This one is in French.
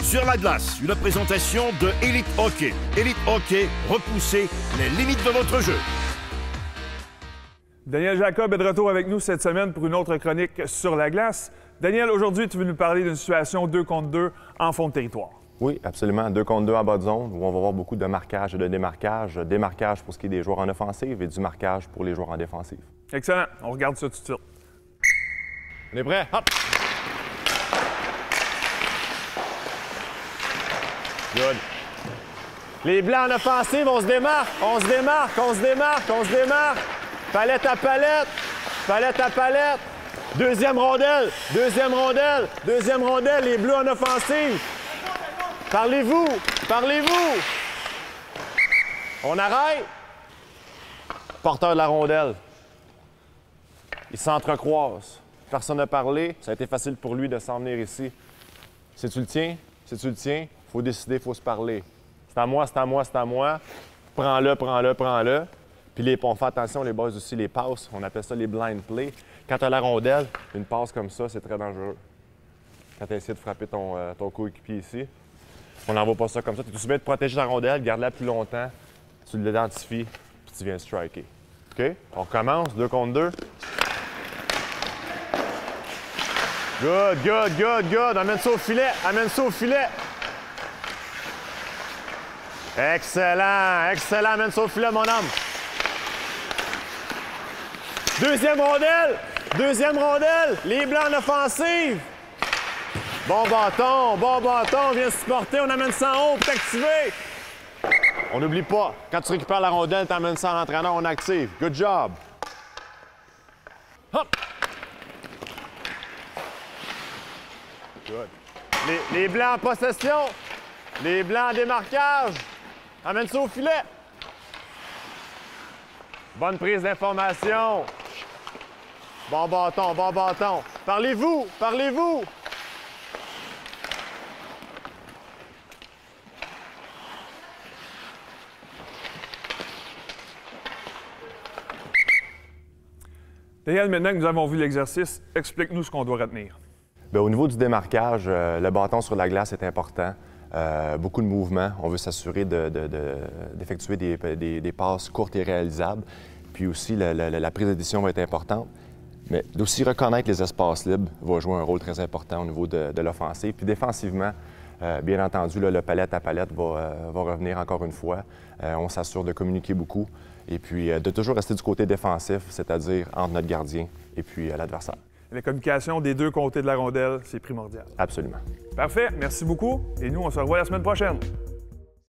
Sur la glace, une présentation de Elite Hockey. Elite Hockey, repoussez les limites de votre jeu. Daniel Jacob est de retour avec nous cette semaine pour une autre chronique sur la glace. Daniel, aujourd'hui, tu veux nous parler d'une situation 2 contre 2 en fond de territoire. Oui, absolument. 2 contre 2 en bas de zone, où on va voir beaucoup de marquage et de démarquage. Démarquage pour ce qui est des joueurs en offensive et du marquage pour les joueurs en défensive. Excellent. On regarde ça tout de suite. On est prêt? Hop! Good. Les Blancs en offensive, on se démarque, on se démarque, on se démarque, on se démarque. Palette à palette, palette à palette. Deuxième rondelle, deuxième rondelle, deuxième rondelle. Les Bleus en offensive. Parlez-vous, parlez-vous. On arrête. Porteur de la rondelle. Ils s'entrecroisent. Personne n'a parlé. Ça a été facile pour lui de s'en venir ici. Si tu le tiens, si tu le tiens, il faut décider, il faut se parler. C'est à moi, c'est à moi, c'est à moi. Prends-le, prends-le, prends-le. Puis on fait attention, les boys aussi, les passes. On appelle ça les blind plays. Quand tu as la rondelle, une passe comme ça, c'est très dangereux. Quand tu essaies de frapper ton coéquipier ici, on n'envoie pas ça comme ça. Tu es aussi bien de protéger la rondelle, garde-la plus longtemps. Tu l'identifies, puis tu viens striker. OK? On recommence, 2 contre 2. Good, good, good, good. Amène ça au filet, amène ça au filet. Excellent, excellent. Amène ça au filet, mon homme. Deuxième rondelle, les Blancs en offensive. Bon bâton, on vient supporter, on amène ça en haut pour t'activer. On n'oublie pas, quand tu récupères la rondelle, tu amènes ça à l'entraîneur, on active. Good job. Hop. Good. Les Blancs en possession, les Blancs en démarquage. Amène ça au filet. Bonne prise d'information. Bon bâton, bon bâton. Parlez-vous, parlez-vous. Daniel, maintenant que nous avons vu l'exercice, explique-nous ce qu'on doit retenir. Bien, au niveau du démarquage, le bâton sur la glace est important. Beaucoup de mouvements. On veut s'assurer d'effectuer des passes courtes et réalisables. Puis aussi, la prise de décision va être importante. Mais d'aussi reconnaître les espaces libres va jouer un rôle très important au niveau de l'offensive. Puis défensivement, bien entendu, là, le palette à palette va revenir encore une fois. On s'assure de communiquer beaucoup et puis de toujours rester du côté défensif, c'est-à-dire entre notre gardien et puis l'adversaire. La communication des deux côtés de la rondelle, c'est primordial. Absolument. Parfait. Merci beaucoup. Et nous, on se revoit la semaine prochaine.